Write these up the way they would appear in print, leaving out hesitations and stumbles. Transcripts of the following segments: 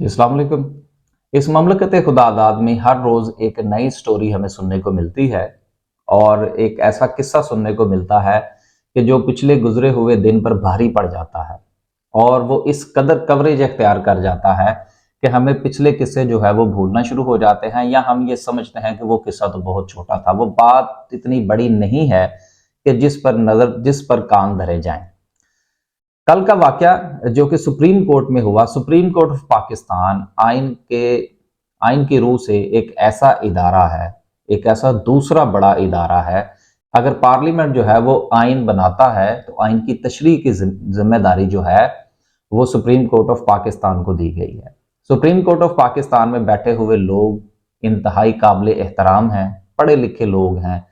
अस्सलाम वालेकुम। इस ममलकत खुदादाद में हर रोज़ एक नई स्टोरी हमें सुनने को मिलती है और एक ऐसा किस्सा सुनने को मिलता है कि जो पिछले गुजरे हुए दिन पर भारी पड़ जाता है और वो इस कदर कवरेज इख्तियार कर जाता है कि हमें पिछले किस्से जो है वो भूलना शुरू हो जाते हैं या हम ये समझते हैं कि वो किस्सा तो बहुत छोटा था, वो बात इतनी बड़ी नहीं है कि जिस पर कान धरे जाएं। कल का वाकया जो कि सुप्रीम कोर्ट में हुआ, सुप्रीम कोर्ट ऑफ पाकिस्तान आइन की रूह से एक ऐसा इदारा है, एक ऐसा दूसरा बड़ा इदारा है। अगर पार्लियामेंट जो है वो आइन बनाता है तो आइन की तशरीह की जिम्मेदारी जो है वो सुप्रीम कोर्ट ऑफ पाकिस्तान को दी गई है। सुप्रीम कोर्ट ऑफ पाकिस्तान में बैठे हुए लोग इंतहाई काबिल एहतराम हैं, पढ़े लिखे लोग हैं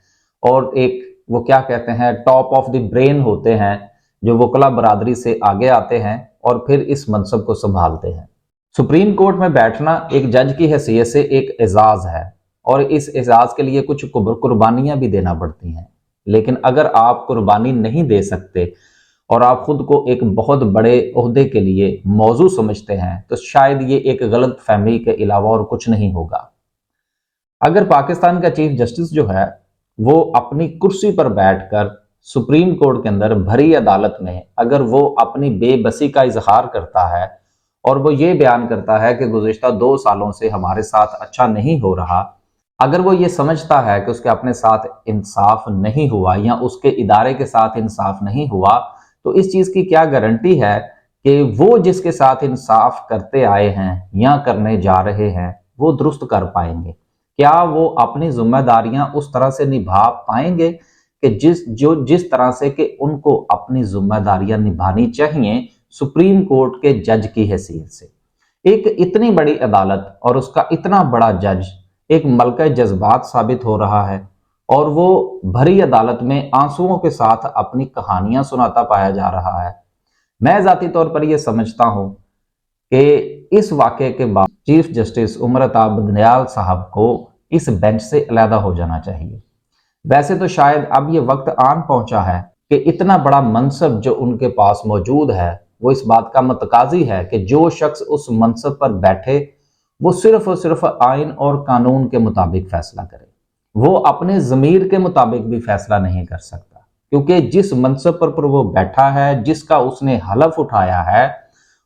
और एक वो क्या कहते हैं टॉप ऑफ द ब्रेन होते हैं जो वकला बरादरी से आगे आते हैं और फिर इस मनसब को संभालते हैं। सुप्रीम कोर्ट में बैठना एक जज की हैसियत से एक एजाज है और इस एजाज के लिए कुछ कुर्बानियां भी देना पड़ती हैं। लेकिन अगर आप कुर्बानी नहीं दे सकते और आप खुद को एक बहुत बड़े ओहदे के लिए मौजू समझते हैं तो शायद ये एक गलत फहमी के अलावा और कुछ नहीं होगा। अगर पाकिस्तान का चीफ जस्टिस जो है वो अपनी कुर्सी पर बैठकर सुप्रीम कोर्ट के अंदर भरी अदालत में अगर वो अपनी बेबसी का इजहार करता है और वो ये बयान करता है कि गुज़िश्ता 2 सालों से हमारे साथ अच्छा नहीं हो रहा, अगर वो ये समझता है कि उसके अपने साथ इंसाफ नहीं हुआ या उसके इदारे के साथ इंसाफ नहीं हुआ, तो इस चीज़ की क्या गारंटी है कि वो जिसके साथ इंसाफ करते आए हैं या करने जा रहे हैं वो दुरुस्त कर पाएंगे? क्या वो अपनी जिम्मेदारियां उस तरह से निभा पाएंगे कि जिस तरह से कि उनको अपनी जिम्मेदारियां निभानी चाहिए सुप्रीम कोर्ट के जज की हैसियत से? एक इतनी बड़ी अदालत और उसका इतना बड़ा जज एक मलका जज्बात साबित हो रहा है और वो भरी अदालत में आंसुओं के साथ अपनी कहानियां सुनाता पाया जा रहा है। मैं जाती तौर पर यह समझता हूं कि इस वाक़े के बाद चीफ जस्टिस उमर अता बंदयाल साहब को इस बेंच से अलहदा हो जाना चाहिए। वैसे तो शायद अब ये वक्त आन पहुंचा है कि इतना बड़ा मनसब जो उनके पास मौजूद है वो इस बात का मतकाजी है कि जो शख्स उस मनसब पर बैठे वो सिर्फ और सिर्फ आइन और कानून के मुताबिक फैसला करे। वो अपने ज़मीर के मुताबिक भी फैसला नहीं कर सकता, क्योंकि जिस मनसब पर वो बैठा है, जिसका उसने हलफ उठाया है,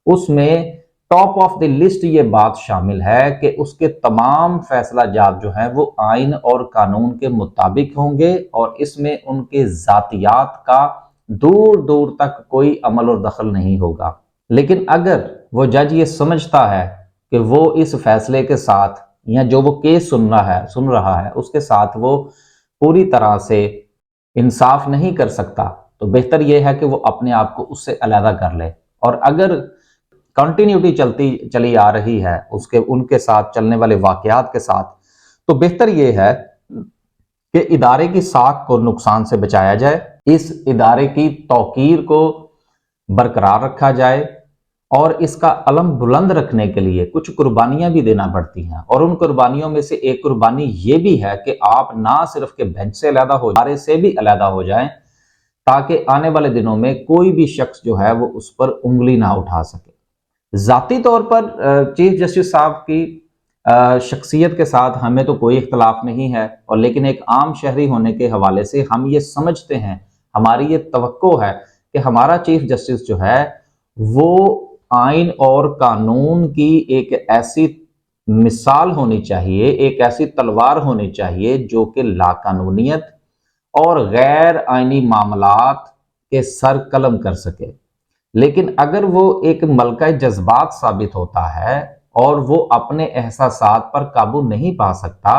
उसमें टॉप ऑफ द लिस्ट ये बात शामिल है कि उसके तमाम फैसला जात जो हैं वो आइन और कानून के मुताबिक होंगे और इसमें उनके जातियात का दूर दूर तक कोई अमल और दखल नहीं होगा। लेकिन अगर वो जज ये समझता है कि वो इस फैसले के साथ या जो वो केस सुन रहा है उसके साथ वो पूरी तरह से इंसाफ नहीं कर सकता, तो बेहतर यह है कि वो अपने आप को उससे अलहदा कर ले। और अगर कंटिन्यूटी चली आ रही है उनके साथ चलने वाले वाकयात के साथ, तो बेहतर यह है कि इदारे की साख को नुकसान से बचाया जाए, इस इदारे की तौकीर को बरकरार रखा जाए और इसका अलम बुलंद रखने के लिए कुछ कुर्बानियां भी देना पड़ती हैं। और उन कुर्बानियों में से एक कुर्बानी ये भी है कि आप ना सिर्फ के बेंच से अलहदा हो, इदारे से भी अलहदा हो जाएं, ताकि आने वाले दिनों में कोई भी शख्स जो है वो उस पर उंगली ना उठा सके। जाती तौर पर चीफ जस्टिस साहब की शख्सियत के साथ हमें तो कोई इख्तलाफ नहीं है, और लेकिन एक आम शहरी होने के हवाले से हम ये समझते हैं, हमारी ये तवक्को है कि हमारा चीफ जस्टिस जो है वो आइन और कानून की एक ऐसी मिसाल होनी चाहिए, एक ऐसी तलवार होनी चाहिए जो कि लाकानूनियत और गैर आइनी मामलात के सर कलम कर सके। लेकिन अगर वो एक मलका जज्बात साबित होता है और वो अपने एहसासात पर काबू नहीं पा सकता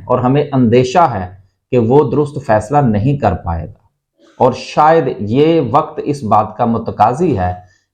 और हमें अंदेशा है कि वो दुरुस्त फैसला नहीं कर पाएगा, और शायद ये वक्त इस बात का मुतकाजी है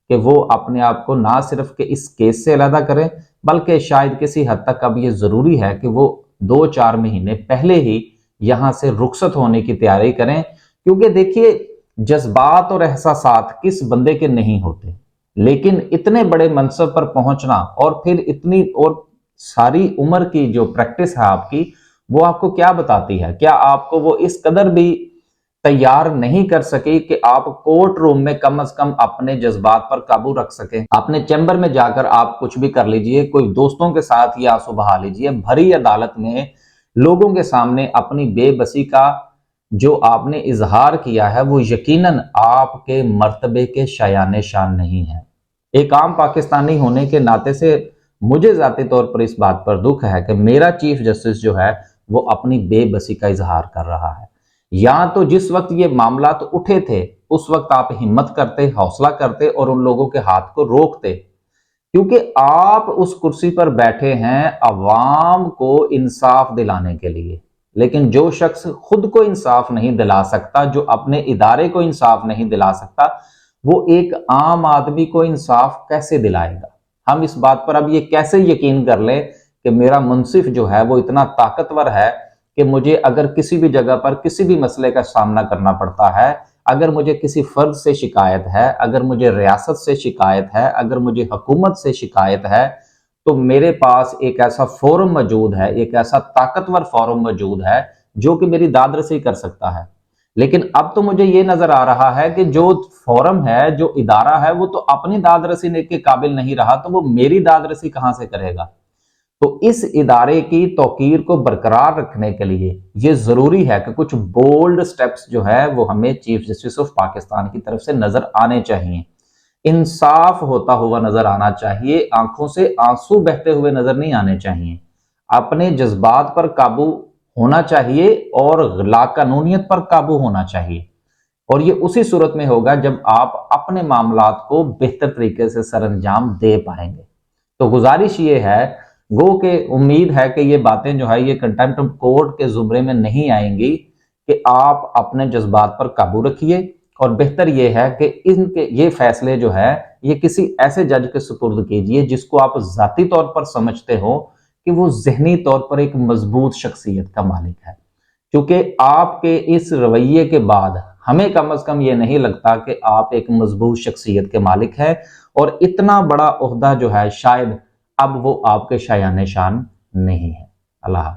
कि वो अपने आप को ना सिर्फ के इस केस से अलहदा करें, बल्कि शायद किसी हद तक अब ये ज़रूरी है कि वो 2-4 महीने पहले ही यहाँ से रुखसत होने की तैयारी करें। क्योंकि देखिए, जज्बात और एहसासात किस बंदे के नहीं होते, लेकिन इतने बड़े मनसब पर पहुंचना और फिर इतनी और सारी उम्र की जो प्रैक्टिस है आपकी, वो आपको क्या बताती है? क्या आपको वो इस कदर भी तैयार नहीं कर सकी कि आप कोर्ट रूम में कम से कम अपने जज्बात पर काबू रख सकें। अपने चैम्बर में जाकर आप कुछ भी कर लीजिए, कोई दोस्तों के साथ ही आंसू बहा लीजिए, भरी अदालत में लोगों के सामने अपनी बेबसी का जो आपने इजहार किया है वो यकीनन आपके मर्तबे के शायान शान नहीं है। एक आम पाकिस्तानी होने के नाते से मुझे जाती तौर पर इस बात पर दुख है कि मेरा चीफ जस्टिस जो है वो अपनी बेबसी का इजहार कर रहा है। या तो जिस वक्त ये मामला तो उठे थे उस वक्त आप हिम्मत करते, हौसला करते और उन लोगों के हाथ को रोकते, क्योंकि आप उस कुर्सी पर बैठे हैं अवाम को इंसाफ दिलाने के लिए। लेकिन जो शख्स खुद को इंसाफ नहीं दिला सकता, जो अपने इदारे को इंसाफ नहीं दिला सकता, वो एक आम आदमी को इंसाफ कैसे दिलाएगा? हम इस बात पर अब ये कैसे यकीन कर लें कि मेरा मुंसिफ जो है वो इतना ताकतवर है कि मुझे अगर किसी भी जगह पर किसी भी मसले का सामना करना पड़ता है, अगर मुझे किसी फर्द से शिकायत है, अगर मुझे रियासत से शिकायत है, अगर मुझे हुकूमत से शिकायत है, तो मेरे पास एक ऐसा फोरम मौजूद है, एक ऐसा ताकतवर फोरम मौजूद है जो कि मेरी दादरसी कर सकता है। लेकिन अब तो मुझे ये नजर आ रहा है कि जो फोरम है, जो इदारा है, वो तो अपनी दादरसी के काबिल नहीं रहा, तो वो मेरी दादरसी कहां से करेगा? तो इस इदारे की तौकीर को बरकरार रखने के लिए ये जरूरी है कि कुछ बोल्ड स्टेप्स जो है वो हमें चीफ जस्टिस ऑफ पाकिस्तान की तरफ से नजर आने चाहिए। इंसाफ होता हुआ नजर आना चाहिए, आंखों से आंसू बहते हुए नजर नहीं आने चाहिए। अपने जज्बात पर काबू होना चाहिए और लाकानूनियत पर काबू होना चाहिए। और ये उसी सूरत में होगा जब आप अपने मामलात को बेहतर तरीके से सरअंजाम दे पाएंगे। तो गुजारिश ये है, गो के उम्मीद है कि ये बातें जो है ये कंटेम्प्ट ऑफ कोर्ट के जुमरे में नहीं आएंगी, कि आप अपने जज्बात पर काबू रखिए और बेहतर ये है कि इनके ये फैसले जो है ये किसी ऐसे जज के सुपुर्द कीजिए जिसको आप जाती तौर पर समझते हो कि वो जहनी तौर पर एक मजबूत शख्सियत का मालिक है। क्योंकि आपके इस रवैये के बाद हमें कम से कम ये नहीं लगता कि आप एक मजबूत शख्सियत के मालिक हैं, और इतना बड़ा ओहदा जो है शायद अब वो आपके शायान शान नहीं है। अल्लाह।